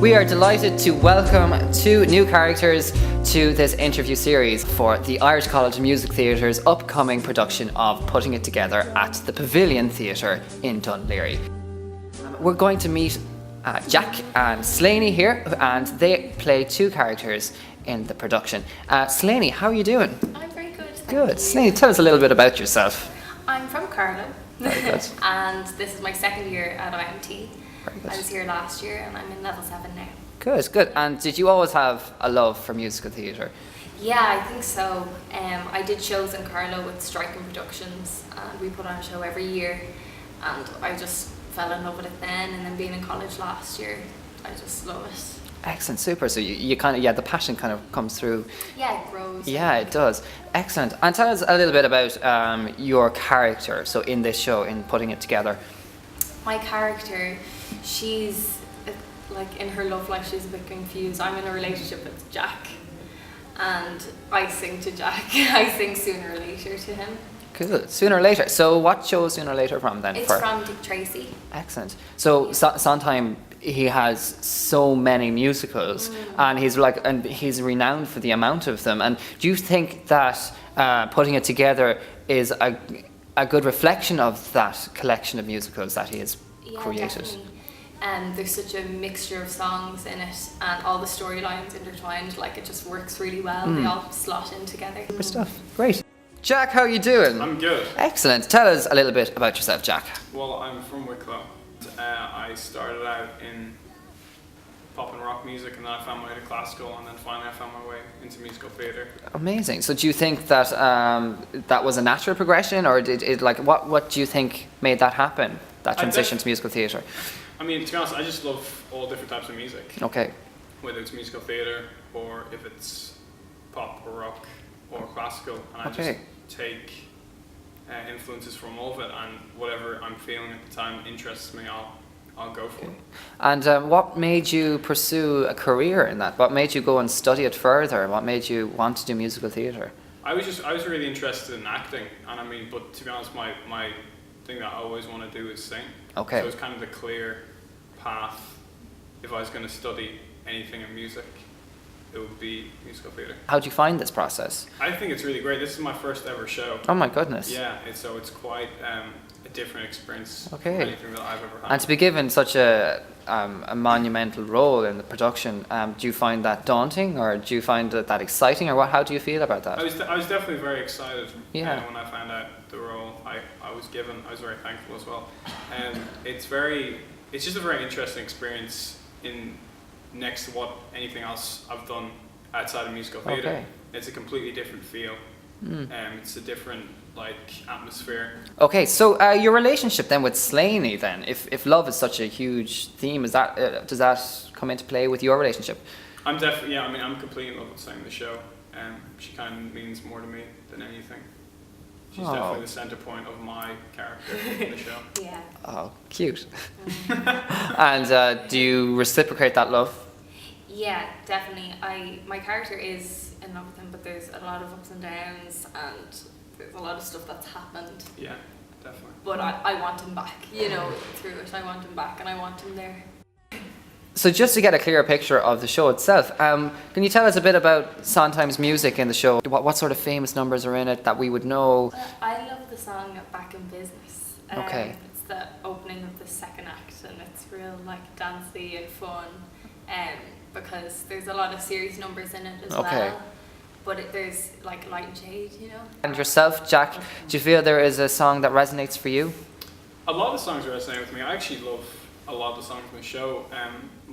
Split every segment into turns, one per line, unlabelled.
We are delighted to welcome two new characters to this interview series for the Irish College of Music Theatre's upcoming production of Putting It Together at the Pavilion Theatre in Dún Laoghaire. We're going to meet Jack and Slaney here, and they play two characters in the production. Slaney, how are you doing?
I'm very good.
Good. Slaney, tell us a little bit about yourself.
I'm from Carlow.
Very good.
And this is my second year at IMT.
Very good.
I was here last year and I'm in level 7 now.
Good, good. And did you always have a love for musical theatre?
Yeah, I think so. I did shows in Carlow with Striking Productions, and we put on a show every year, and I just fell in love with it then, and then being in college last year, I just love it.
Excellent, super. So you kind of, the passion kind of comes through.
Yeah, it grows.
Yeah, it does. Excellent. And tell us a little bit about your character, so in this show, in Putting It Together.
My character, she's, like in her love life, she's a bit confused. I'm in a relationship with Jack, and I sing to Jack. I sing Sooner or Later to him.
Cool. Sooner or Later. So what show is Sooner or Later from then?
It's from Dick Tracy.
Excellent. So Sondheim, he has so many musicals, and he's renowned for the amount of them. And do you think that Putting It Together is a good reflection of that collection of musicals that he has created?
Definitely. There's such a mixture of songs in it, and all the storylines intertwined. Like, it just works really well. They all slot in together.
Super stuff. Great. Jack, how are you doing?
I'm good.
Excellent. Tell us a little bit about yourself, Jack.
Well, I'm from Wicklow. I started out in pop and rock music, and then I found my way to classical, and then finally I found my way into musical theatre.
Amazing. So do you think that that was a natural progression, or did it, like, what do you think made that happen, that transition to musical theatre?
I mean, to be honest, I just love all different types of music.
Okay.
Whether it's musical theatre, or if it's pop or rock or classical, and I just take influences from all of it, and whatever I'm feeling at the time interests me, I'll go for it.
And what made you pursue a career in that? What made you go and study it further? What made you want to do musical theatre?
I was really interested in acting, and I mean, but to be honest, my thing that I always want to do is sing.
Okay.
So it's kind of the clear path. If I was going to study anything in music, it would be musical theatre.
How do you find this process?
I think it's really great. This is my first ever show.
Oh my goodness.
Yeah, so it's quite a different experience from
Okay.
anything that I've ever had.
And to be given such a monumental role in the production, do you find that daunting, or do you find that exciting, or how do you feel about that?
I was definitely very excited when I found out the role I was given. I was very thankful as well. It's just a very interesting experience next to what anything else I've done outside of musical theatre.
Okay.
It's a completely different feel. It's a different atmosphere.
Okay, so your relationship then with Slaney then, if love is such a huge theme, does that come into play with your relationship?
I'm definitely, I mean, I'm completely in love with saying the show. She kind of means more to me than anything. She's definitely the centre point of my character in the show.
Yeah.
Oh, cute. And do you reciprocate that love?
Yeah, definitely. My character is in love with him, but there's a lot of ups and downs, and there's a lot of stuff that's happened.
Yeah, definitely.
But I want him back, through it. I want him back, and I want him there.
So just to get a clearer picture of the show itself, can you tell us a bit about Sondheim's music in the show? What sort of famous numbers are in it that we would know?
I love the song Back in Business.
Okay.
It's the opening of the second act, and it's real dancey and fun, because there's a lot of serious numbers in it as well. But there's light and shade,
And yourself, Jack, do you feel there is a song that resonates for you?
A lot of the songs resonate with me. I actually love a lot of the songs in the show.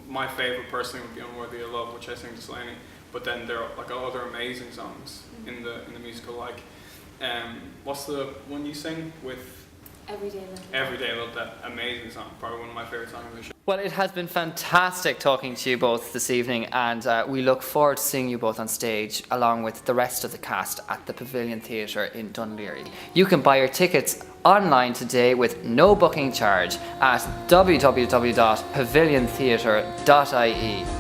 My favourite personally would be Unworthy of Love, which I sing to Slaney. But then there are other amazing songs in the musical. What's the one you sing with? Every Day I Love That. Amazing song. Probably one of my favourite songs in the show.
Well, it has been fantastic talking to you both this evening, and we look forward to seeing you both on stage along with the rest of the cast at the Pavilion Theatre in Dún Laoghaire. You can buy your tickets online today with no booking charge at www.paviliontheatre.ie.